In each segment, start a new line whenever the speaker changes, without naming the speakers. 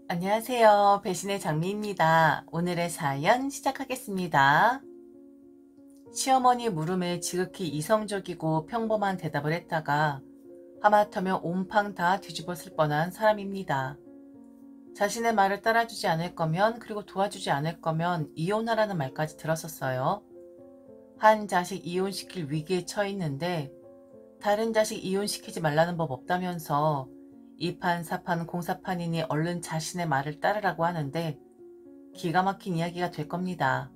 안녕하세요. 배신의 장미입니다. 오늘의 사연 시작하겠습니다. 시어머니 물음에 지극히 이성적이고 평범한 대답을 했다가 하마터면 온팡 다 뒤집었을 뻔한 사람입니다. 자신의 말을 따라주지 않을 거면 그리고 도와주지 않을 거면 이혼하라는 말까지 들었었어요. 한 자식 이혼시킬 위기에 처했는데 다른 자식 이혼시키지 말라는 법 없다면서 이판사판 공사판이니 얼른 자신의 말을 따르라고 하는데 기가 막힌 이야기가 될 겁니다.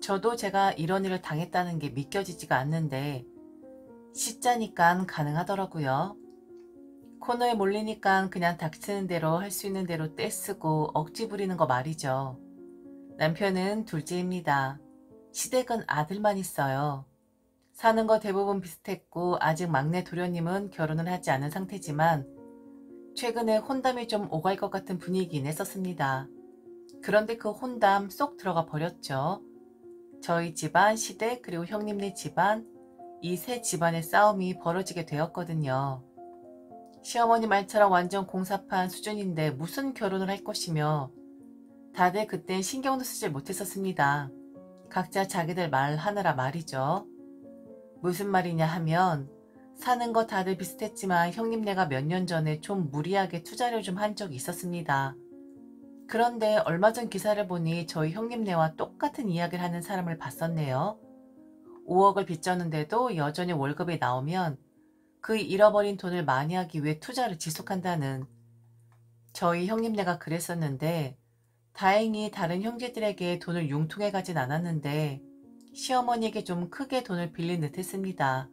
저도 제가 이런 일을 당했다는 게 믿겨지지가 않는데 시자니깐 가능하더라고요. 코너에 몰리니까 그냥 닥치는 대로 할 수 있는 대로 떼쓰고 억지 부리는 거 말이죠. 남편은 둘째입니다. 시댁은 아들만 있어요. 사는 거 대부분 비슷했고 아직 막내 도련님은 결혼을 하지 않은 상태지만 최근에 혼담이 좀 오갈 것 같은 분위기긴 했었습니다. 그런데 그 혼담 쏙 들어가 버렸죠. 저희 집안, 시댁, 그리고 형님네 집안, 이 세 집안의 싸움이 벌어지게 되었거든요. 시어머니 말처럼 완전 공사판 수준인데 무슨 결혼을 할 것이며 다들 그땐 신경도 쓰질 못했었습니다. 각자 자기들 말 하느라 말이죠. 무슨 말이냐 하면 사는 거 다들 비슷했지만 형님네가 몇 년 전에 좀 무리하게 투자를 좀 한 적이 있었습니다. 그런데 얼마 전 기사를 보니 저희 형님네와 똑같은 이야기를 하는 사람을 봤었네요. 5억을 빚졌는데도 여전히 월급이 나오면 그 잃어버린 돈을 만회하기 위해 투자를 지속한다는 저희 형님네가 그랬었는데 다행히 다른 형제들에게 돈을 융통해 가진 않았는데 시어머니에게 좀 크게 돈을 빌린 듯 했습니다.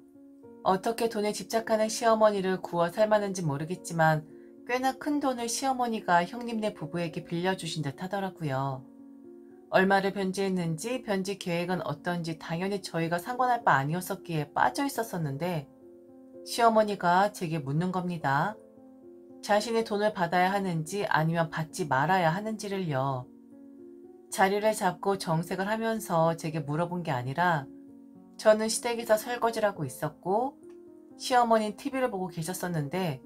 어떻게 돈에 집착하는 시어머니를 구워 삶았는지 모르겠지만 꽤나 큰 돈을 시어머니가 형님네 부부에게 빌려주신 듯 하더라고요. 얼마를 변제했는지 변제 계획은 어떤지 당연히 저희가 상관할 바 아니었었기에 빠져 있었었는데 시어머니가 제게 묻는 겁니다. 자신이 돈을 받아야 하는지 아니면 받지 말아야 하는지를요. 자리를 잡고 정색을 하면서 제게 물어본 게 아니라 저는 시댁에서 설거지를 하고 있었고 시어머니는 TV를 보고 계셨었는데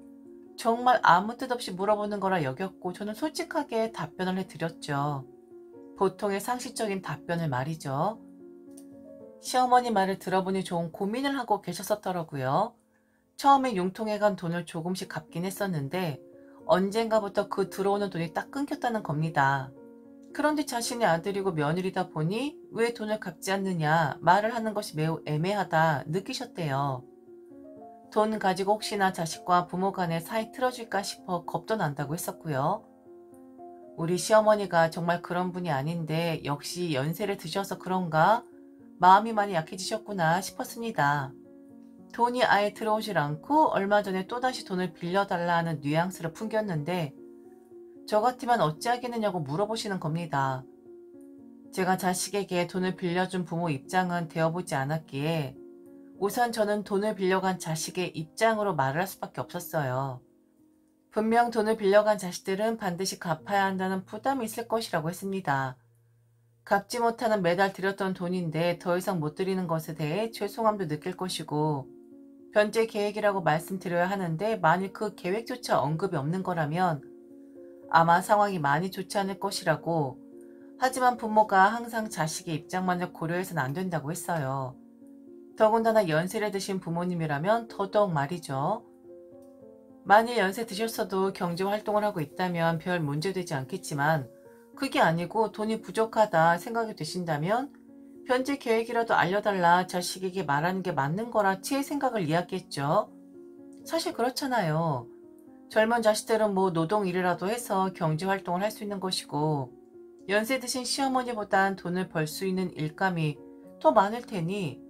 정말 아무 뜻 없이 물어보는 거라 여겼고 저는 솔직하게 답변을 해드렸죠. 보통의 상식적인 답변을 말이죠. 시어머니 말을 들어보니 좀 고민을 하고 계셨었더라고요. 처음에 융통해간 돈을 조금씩 갚긴 했었는데 언젠가부터 그 들어오는 돈이 딱 끊겼다는 겁니다. 그런데 자신의 아들이고 며느리다 보니 왜 돈을 갚지 않느냐 말을 하는 것이 매우 애매하다 느끼셨대요. 돈 가지고 혹시나 자식과 부모 간에 사이 틀어질까 싶어 겁도 난다고 했었고요. 우리 시어머니가 정말 그런 분이 아닌데 역시 연세를 드셔서 그런가 마음이 많이 약해지셨구나 싶었습니다. 돈이 아예 들어오질 않고 얼마 전에 또다시 돈을 빌려달라 하는 뉘앙스를 풍겼는데 저 같으면 어찌하겠느냐고 물어보시는 겁니다. 제가 자식에게 돈을 빌려준 부모 입장은 되어보지 않았기에 우선 저는 돈을 빌려간 자식의 입장으로 말을 할 수밖에 없었어요. 분명 돈을 빌려간 자식들은 반드시 갚아야 한다는 부담이 있을 것이라고 했습니다. 갚지 못하는 매달 들였던 돈인데 더 이상 못 드리는 것에 대해 죄송함도 느낄 것이고 변제 계획이라고 말씀드려야 하는데 만일 그 계획조차 언급이 없는 거라면 아마 상황이 많이 좋지 않을 것이라고 하지만 부모가 항상 자식의 입장만을 고려해서는 안 된다고 했어요. 더군다나 연세를 드신 부모님이라면 더더욱 말이죠. 만일 연세 드셨어도 경제활동을 하고 있다면 별 문제되지 않겠지만 그게 아니고 돈이 부족하다 생각이 되신다면 변제 계획이라도 알려달라 자식에게 말하는 게 맞는 거라 제 생각을 이야기했죠. 사실 그렇잖아요. 젊은 자식들은 뭐 노동 일이라도 해서 경제활동을 할 수 있는 것이고 연세 드신 시어머니보단 돈을 벌 수 있는 일감이 더 많을 테니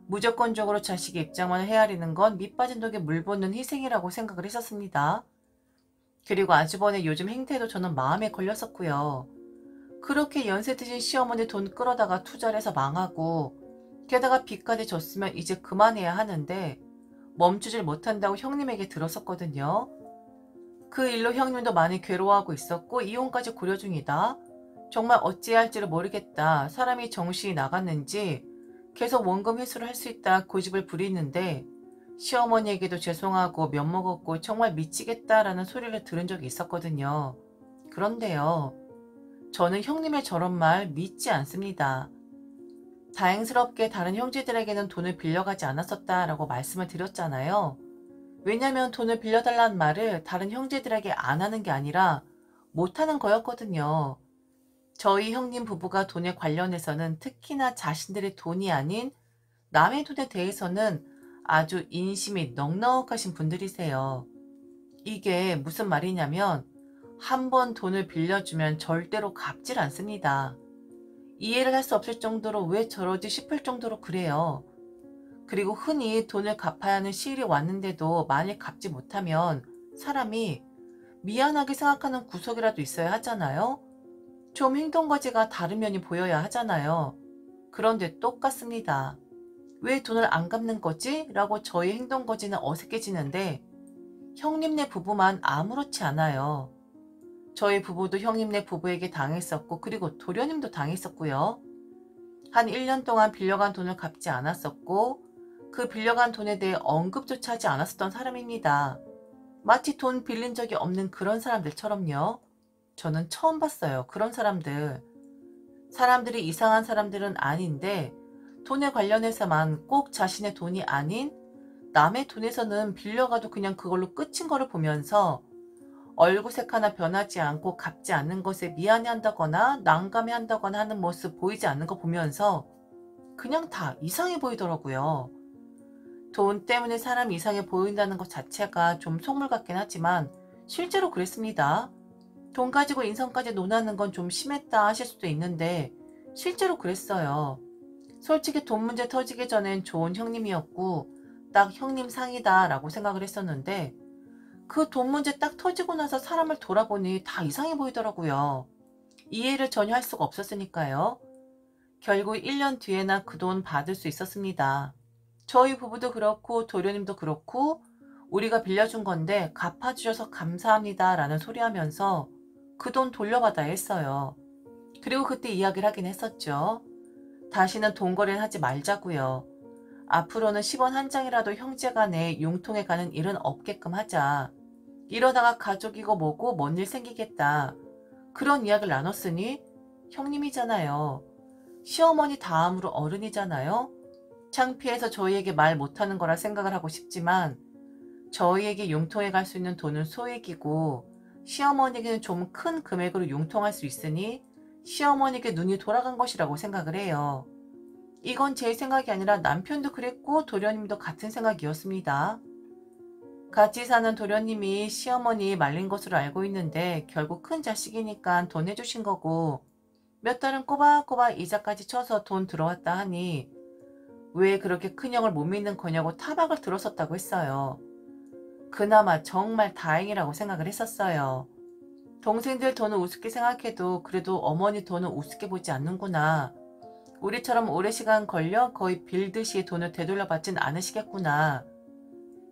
무조건적으로 자식의 입장만 헤아리는 건 밑빠진 독에 물 붓는 희생이라고 생각을 했었습니다. 그리고 아주버니의 요즘 행태도 저는 마음에 걸렸었고요. 그렇게 연세 드신 시어머니 돈 끌어다가 투자를 해서 망하고 게다가 빚까지 졌으면 이제 그만해야 하는데 멈추질 못한다고 형님에게 들었었거든요. 그 일로 형님도 많이 괴로워하고 있었고 이혼까지 고려 중이다. 정말 어찌해야 할지를 모르겠다. 사람이 정신이 나갔는지 계속 원금 회수를 할 수 있다 고집을 부리는데 시어머니에게도 죄송하고 면목없고 정말 미치겠다라는 소리를 들은 적이 있었거든요. 그런데요. 저는 형님의 저런 말 믿지 않습니다. 다행스럽게 다른 형제들에게는 돈을 빌려가지 않았었다라고 말씀을 드렸잖아요. 왜냐면 돈을 빌려달라는 말을 다른 형제들에게 안 하는 게 아니라 못하는 거였거든요. 저희 형님 부부가 돈에 관련해서는 특히나 자신들의 돈이 아닌 남의 돈에 대해서는 아주 인심이 넉넉하신 분들이세요. 이게 무슨 말이냐면 한 번 돈을 빌려주면 절대로 갚질 않습니다. 이해를 할 수 없을 정도로 왜 저러지 싶을 정도로 그래요. 그리고 흔히 돈을 갚아야 하는 시일이 왔는데도 만일 갚지 못하면 사람이 미안하게 생각하는 구석이라도 있어야 하잖아요. 좀 행동거지가 다른 면이 보여야 하잖아요. 그런데 똑같습니다. 왜 돈을 안 갚는 거지? 라고 저희 행동거지는 어색해지는데 형님네 부부만 아무렇지 않아요. 저희 부부도 형님네 부부에게 당했었고 그리고 도련님도 당했었고요. 한 1년 동안 빌려간 돈을 갚지 않았었고 그 빌려간 돈에 대해 언급조차 하지 않았었던 사람입니다. 마치 돈 빌린 적이 없는 그런 사람들처럼요. 저는 처음 봤어요. 그런 사람들. 사람들이 이상한 사람들은 아닌데 돈에 관련해서만 꼭 자신의 돈이 아닌 남의 돈에서는 빌려가도 그냥 그걸로 끝인 거를 보면서 얼굴색 하나 변하지 않고 갚지 않는 것에 미안해한다거나 난감해한다거나 하는 모습 보이지 않는 거 보면서 그냥 다 이상해 보이더라고요. 돈 때문에 사람이 이상해 보인다는 것 자체가 좀 속물 같긴 하지만 실제로 그랬습니다. 돈 가지고 인성까지 논하는 건 좀 심했다 하실 수도 있는데 실제로 그랬어요. 솔직히 돈 문제 터지기 전엔 좋은 형님이었고 딱 형님 상이다 라고 생각을 했었는데 그 돈 문제 딱 터지고 나서 사람을 돌아보니 다 이상해 보이더라고요. 이해를 전혀 할 수가 없었으니까요. 결국 1년 뒤에나 그 돈 받을 수 있었습니다. 저희 부부도 그렇고 도련님도 그렇고 우리가 빌려준 건데 갚아주셔서 감사합니다 라는 소리 하면서 그 돈 돌려받아야 했어요. 그리고 그때 이야기를 하긴 했었죠. 다시는 돈 거래는 하지 말자고요. 앞으로는 10원 한 장이라도 형제간에 융통해 가는 일은 없게끔 하자. 이러다가 가족이고 뭐고 뭔 일 생기겠다. 그런 이야기를 나눴으니 형님이잖아요. 시어머니 다음으로 어른이잖아요. 창피해서 저희에게 말 못하는 거라 생각을 하고 싶지만 저희에게 융통해 갈 수 있는 돈은 소액이고 시어머니에게는 좀 큰 금액으로 융통할 수 있으니 시어머니에게 눈이 돌아간 것이라고 생각을 해요. 이건 제 생각이 아니라 남편도 그랬고 도련님도 같은 생각이었습니다. 같이 사는 도련님이 시어머니 말린 것으로 알고 있는데 결국 큰 자식이니까 돈 해주신 거고 몇 달은 꼬박꼬박 이자까지 쳐서 돈 들어왔다 하니 왜 그렇게 큰형을 못 믿는 거냐고 타박을 들었었다고 했어요. 그나마 정말 다행이라고 생각을 했었어요. 동생들 돈을 우습게 생각해도 그래도 어머니 돈은 우습게 보지 않는구나. 우리처럼 오래 시간 걸려 거의 빌듯이 돈을 되돌려받진 않으시겠구나.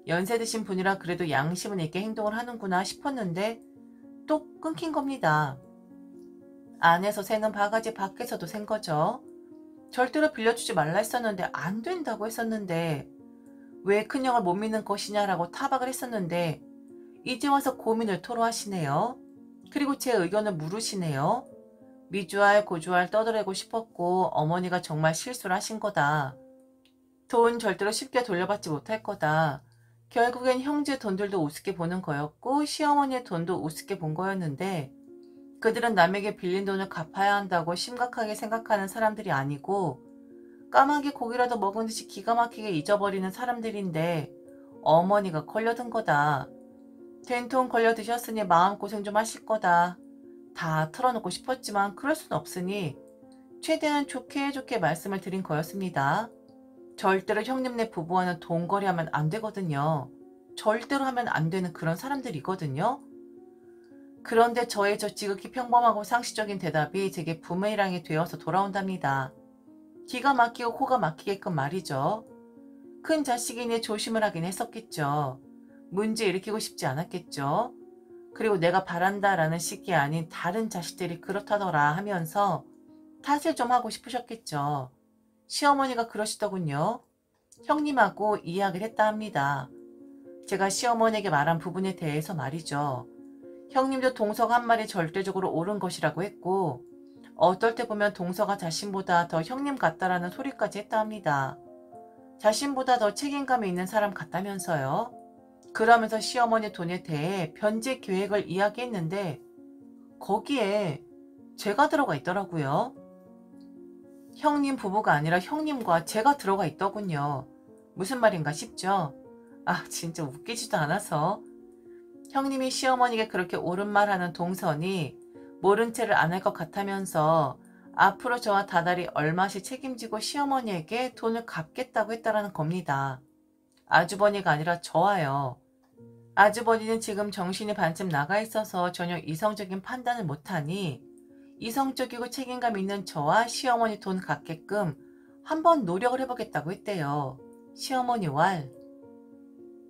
연세 드신 분이라 그래도 양심은 있게 행동을 하는구나 싶었는데 또 끊긴 겁니다. 안에서 새는 바가지 밖에서도 샌 거죠. 절대로 빌려주지 말라 했었는데 안 된다고 했었는데 왜 큰형을 못 믿는 것이냐라고 타박을 했었는데 이제 와서 고민을 토로하시네요. 그리고 제 의견을 물으시네요. 미주알 고주알 떠들고 싶었고 어머니가 정말 실수를 하신 거다. 돈 절대로 쉽게 돌려받지 못할 거다. 결국엔 형제 돈들도 우습게 보는 거였고 시어머니의 돈도 우습게 본 거였는데 그들은 남에게 빌린 돈을 갚아야 한다고 심각하게 생각하는 사람들이 아니고 까마귀 고기라도 먹은 듯이 기가 막히게 잊어버리는 사람들인데 어머니가 걸려든 거다. 된통 걸려 드셨으니 마음고생 좀 하실 거다. 다 털어놓고 싶었지만 그럴 순 없으니 최대한 좋게 좋게 말씀을 드린 거였습니다. 절대로 형님네 부부와는 돈거래하면 안 되거든요. 절대로 하면 안 되는 그런 사람들이거든요. 그런데 저의 저 지극히 평범하고 상식적인 대답이 제게 부메랑이 되어서 돌아온답니다. 기가 막히고 코가 막히게끔 말이죠. 큰 자식이니 조심을 하긴 했었겠죠. 문제 일으키고 싶지 않았겠죠. 그리고 내가 바란다라는 식이 아닌 다른 자식들이 그렇다더라 하면서 탓을 좀 하고 싶으셨겠죠. 시어머니가 그러시더군요. 형님하고 이야기를 했다 합니다. 제가 시어머니에게 말한 부분에 대해서 말이죠. 형님도 동서가 한 말이 절대적으로 옳은 것이라고 했고 어떨 때 보면 동서가 자신보다 더 형님 같다라는 소리까지 했다 합니다. 자신보다 더 책임감이 있는 사람 같다면서요. 그러면서 시어머니 돈에 대해 변제 계획을 이야기했는데 거기에 제가 들어가 있더라고요. 형님 부부가 아니라 형님과 제가 들어가 있더군요. 무슨 말인가 싶죠? 아, 진짜 웃기지도 않아서. 형님이 시어머니에게 그렇게 옳은 말하는 동선이 모른 채를 안 할 것 같다면서 앞으로 저와 다달이 얼마씩 책임지고 시어머니에게 돈을 갚겠다고 했다라는 겁니다. 아주버니가 아니라 저와요. 아주버니는 지금 정신이 반쯤 나가 있어서 전혀 이성적인 판단을 못하니 이성적이고 책임감 있는 저와 시어머니 돈 갚게끔 한번 노력을 해보겠다고 했대요. 시어머니 왈.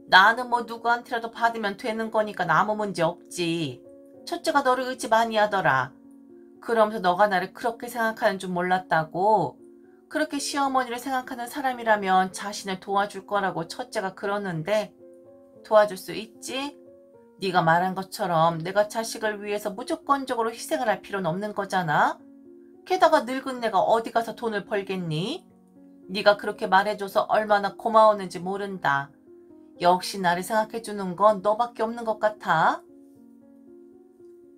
나는 뭐 누구한테라도 받으면 되는 거니까 아무 문제 없지. 첫째가 너를 의지 많이 하더라. 그러면서 너가 나를 그렇게 생각하는 줄 몰랐다고. 그렇게 시어머니를 생각하는 사람이라면 자신을 도와줄 거라고 첫째가 그러는데 도와줄 수 있지? 네가 말한 것처럼 내가 자식을 위해서 무조건적으로 희생을 할 필요는 없는 거잖아. 게다가 늙은 내가 어디 가서 돈을 벌겠니? 네가 그렇게 말해줘서 얼마나 고마웠는지 모른다. 역시 나를 생각해주는 건 너밖에 없는 것 같아.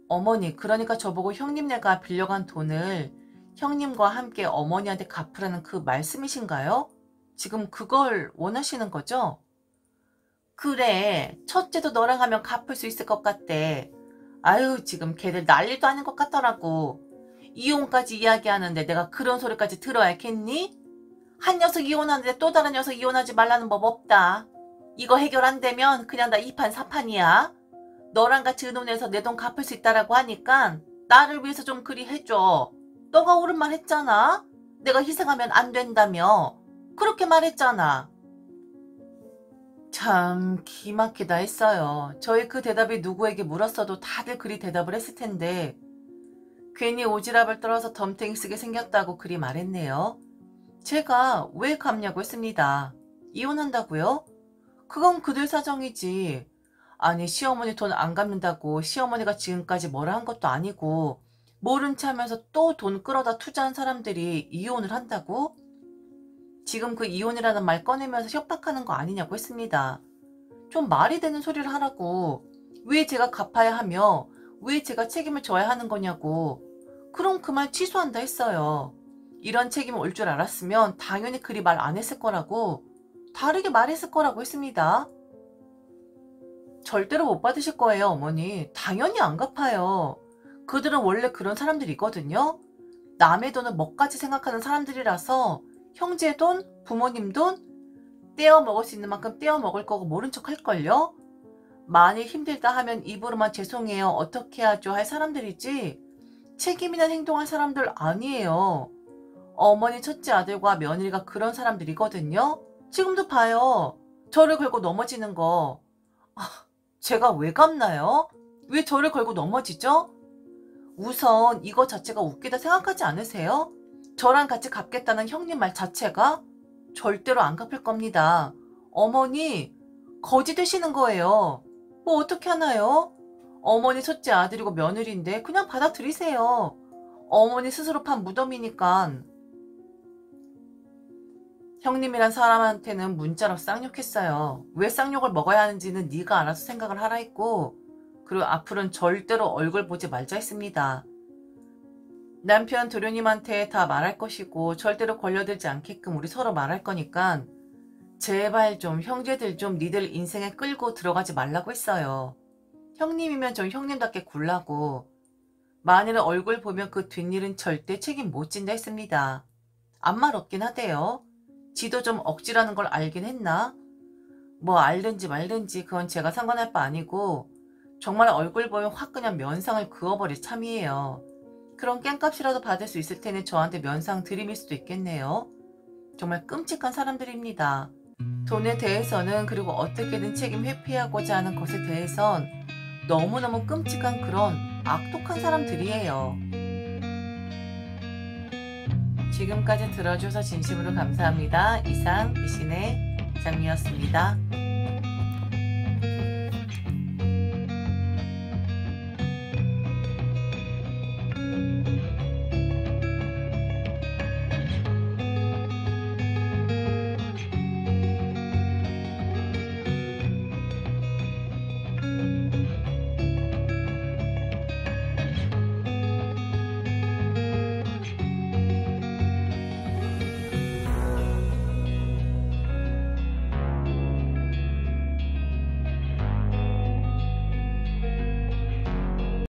어머니, 그러니까 저보고 형님네가 빌려간 돈을 형님과 함께 어머니한테 갚으라는 그 말씀이신가요? 지금 그걸 원하시는 거죠? 그래, 첫째도 너랑 하면 갚을 수 있을 것 같대. 아유, 지금 걔들 난리도 아닌 것 같더라고. 이혼까지 이야기하는데 내가 그런 소리까지 들어야겠니? 한 녀석 이혼하는데 또 다른 녀석 이혼하지 말라는 법 없다. 이거 해결 안 되면 그냥 나 2판 4판이야. 너랑 같이 의논해서 내 돈 갚을 수 있다라고 하니까 나를 위해서 좀 그리 해줘. 너가 옳은 말 했잖아. 내가 희생하면 안 된다며. 그렇게 말했잖아. 참 기막히다 했어요. 저희 그 대답이 누구에게 물었어도 다들 그리 대답을 했을 텐데 괜히 오지랖을 떨어서 덤탱이 쓰게 생겼다고 그리 말했네요. 제가 왜 갚냐고 했습니다. 이혼한다고요? 그건 그들 사정이지. 아니 시어머니 돈 안 갚는다고 시어머니가 지금까지 뭐라 한 것도 아니고 모른 체 하면서 또 돈 끌어다 투자한 사람들이 이혼을 한다고? 지금 그 이혼이라는 말 꺼내면서 협박하는 거 아니냐고 했습니다. 좀 말이 되는 소리를 하라고. 왜 제가 갚아야 하며 왜 제가 책임을 져야 하는 거냐고. 그럼 그 말 취소한다 했어요. 이런 책임이 올 줄 알았으면 당연히 그리 말 안 했을 거라고 다르게 말했을 거라고 했습니다. 절대로 못 받으실 거예요, 어머니. 당연히 안 갚아요. 그들은 원래 그런 사람들이거든요. 남의 돈을 먹같이 생각하는 사람들이라서 형제 돈, 부모님 돈 떼어 먹을 수 있는 만큼 떼어 먹을 거고 모른 척 할걸요? 많이 힘들다 하면 입으로만 죄송해요, 어떻게 하죠 할 사람들이지 책임 있는 행동할 사람들 아니에요. 어머니 첫째 아들과 며느리가 그런 사람들이거든요. 지금도 봐요. 저를 걸고 넘어지는 거. 제가 왜 갚나요? 왜 저를 걸고 넘어지죠? 우선 이거 자체가 웃기다 생각하지 않으세요? 저랑 같이 갚겠다는 형님 말 자체가 절대로 안 갚을 겁니다. 어머니 거지 되시는 거예요. 뭐 어떻게 하나요? 어머니 첫째 아들이고 며느리인데 그냥 받아들이세요. 어머니 스스로 판 무덤이니까. 형님이란 사람한테는 문자로 쌍욕했어요. 왜 쌍욕을 먹어야 하는지는 네가 알아서 생각을 하라 했고 그리고 앞으로는 절대로 얼굴 보지 말자 했습니다. 남편 도련님한테 다 말할 것이고 절대로 걸려들지 않게끔 우리 서로 말할 거니까 제발 좀 형제들 좀 니들 인생에 끌고 들어가지 말라고 했어요. 형님이면 좀 형님답게 굴라고 만일 얼굴 보면 그 뒷일은 절대 책임 못 진다 했습니다. 아무 말 없긴 하대요. 지도 좀 억지라는 걸 알긴 했나? 뭐 알든지 말든지 그건 제가 상관할 바 아니고 정말 얼굴 보면 확 그냥 면상을 그어버릴 참이에요. 그런 깽값이라도 받을 수 있을 테니 저한테 면상 드림일 수도 있겠네요. 정말 끔찍한 사람들입니다. 돈에 대해서는 그리고 어떻게든 책임 회피하고자 하는 것에 대해선 너무너무 끔찍한 그런 악독한 사람들이에요. 지금까지 들어줘서 진심으로 감사합니다. 이상 미신의 장미였습니다.